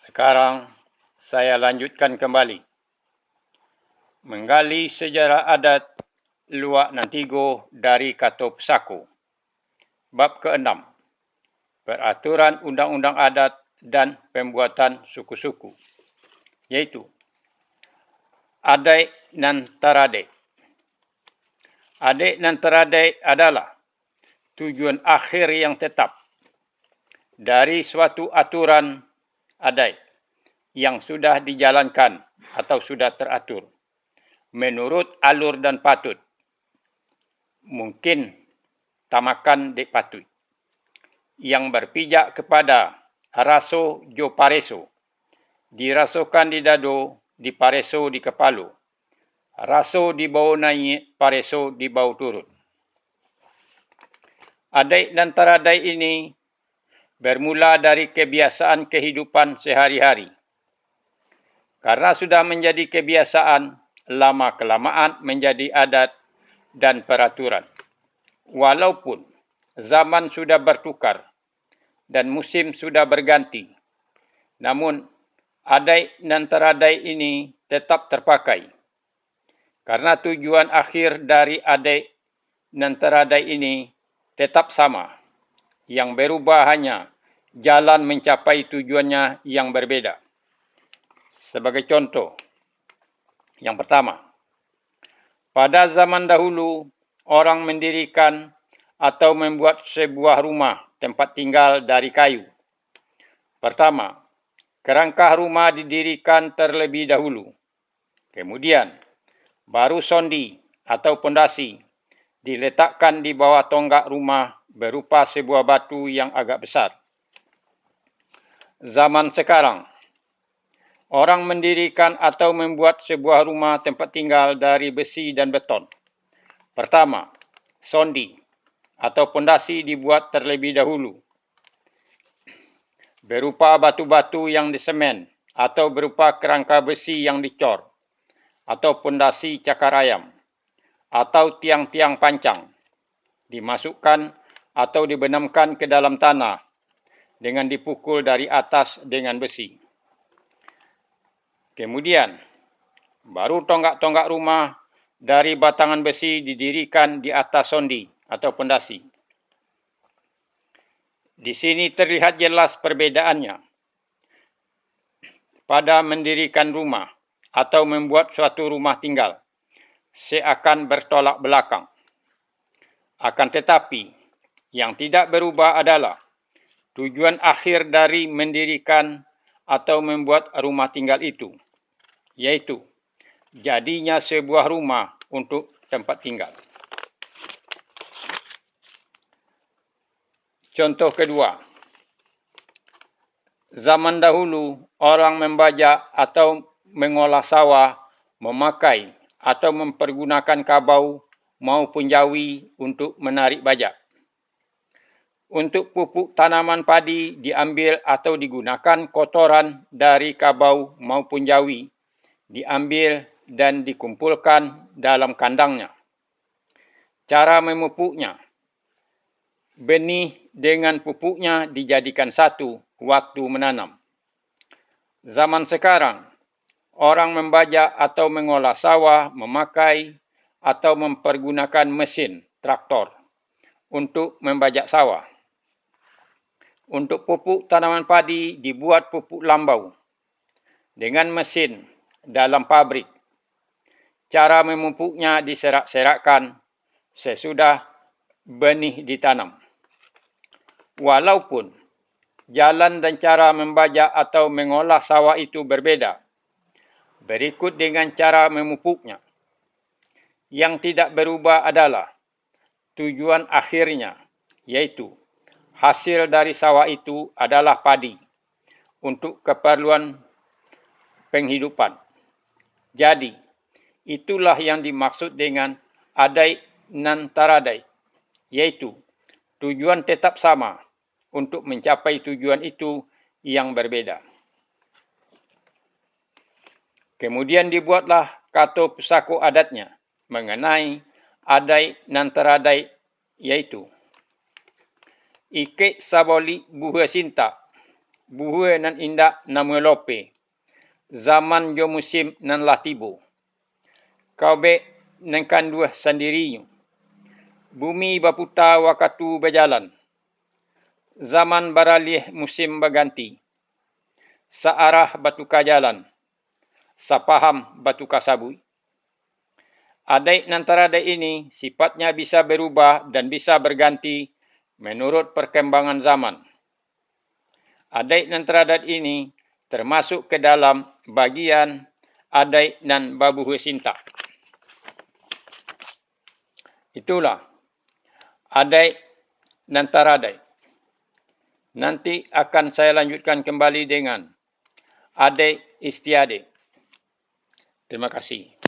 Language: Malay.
Sekarang saya lanjutkan kembali menggali sejarah adat Luak Nantigo dari Kato Pesako. Bab ke-6. Peraturan Undang-Undang Adat dan Pembuatan Suku-suku, iaitu Adai nan Taradai. Adai nan Taradai adalah tujuan akhir yang tetap dari suatu aturan adai yang sudah dijalankan atau sudah teratur menurut alur dan patut. Mungkin tamakan dek patut yang berpijak kepada raso jo pareso, dirasokan di dado, di pareso di kepala, raso di bawah naik, pareso di bawah turun. Adai dan taradai ini bermula dari kebiasaan kehidupan sehari-hari. Karena sudah menjadi kebiasaan, lama-kelamaan menjadi adat dan peraturan. Walaupun zaman sudah bertukar dan musim sudah berganti, namun adai dan taradai ini tetap terpakai. Karena tujuan akhir dari adai dan taradai ini tetap sama. Yang berubah hanya jalan mencapai tujuannya yang berbeda. Sebagai contoh, yang pertama, pada zaman dahulu, orang mendirikan atau membuat sebuah rumah tempat tinggal dari kayu. Pertama, kerangka rumah didirikan terlebih dahulu. Kemudian, baru sondi atau pondasi diletakkan di bawah tonggak rumah berupa sebuah batu yang agak besar. Zaman sekarang, orang mendirikan atau membuat sebuah rumah tempat tinggal dari besi dan beton. Pertama, sondi atau pondasi dibuat terlebih dahulu. Berupa batu-batu yang disemen atau berupa kerangka besi yang dicor atau pondasi cakar ayam atau tiang-tiang pancang. Dimasukkan atau dibenamkan ke dalam tanah dengan dipukul dari atas dengan besi. Kemudian, baru tonggak-tonggak rumah dari batangan besi didirikan di atas sondi atau pondasi. Di sini terlihat jelas perbedaannya. Pada mendirikan rumah atau membuat suatu rumah tinggal, seakan bertolak belakang. Akan tetapi, yang tidak berubah adalah tujuan akhir dari mendirikan atau membuat rumah tinggal itu, yaitu jadinya sebuah rumah untuk tempat tinggal. Contoh kedua, zaman dahulu orang membajak atau mengolah sawah memakai atau mempergunakan kabau maupun jawi untuk menarik bajak. Untuk pupuk tanaman padi diambil atau digunakan kotoran dari kabau maupun jawi, diambil dan dikumpulkan dalam kandangnya. Cara memupuknya, benih dengan pupuknya dijadikan satu waktu menanam. Zaman sekarang, orang membajak atau mengolah sawah memakai atau mempergunakan mesin traktor untuk membajak sawah. Untuk pupuk tanaman padi dibuat pupuk lambau dengan mesin dalam pabrik. Cara memupuknya diserak-serakkan sesudah benih ditanam. Walaupun jalan dan cara membajak atau mengolah sawah itu berbeda, berikut dengan cara memupuknya. Yang tidak berubah adalah tujuan akhirnya, yaitu hasil dari sawah itu adalah padi untuk keperluan penghidupan. Jadi, itulah yang dimaksud dengan adai nan taradai, yaitu tujuan tetap sama untuk mencapai tujuan itu yang berbeda. Kemudian dibuatlah Kato Pesako adatnya mengenai adai nan taradai, yaitu Ike saboli buha sinta, buhue nan indak na melope. Zaman jo musim nan lah tibo. Kau be nan kanduh sendirinya. Bumi baputar waktu berjalan. Zaman beralih musim berganti. Searah batukar jalan. Sepaham batukar sabui. Adai antara adai ini sifatnya bisa berubah dan bisa berganti menurut perkembangan zaman. Adai antara adat ini termasuk ke dalam bagian adai dan babuhu sinta. Itulah adai antara adai. Nanti akan saya lanjutkan kembali dengan adai istiadat. Terima kasih.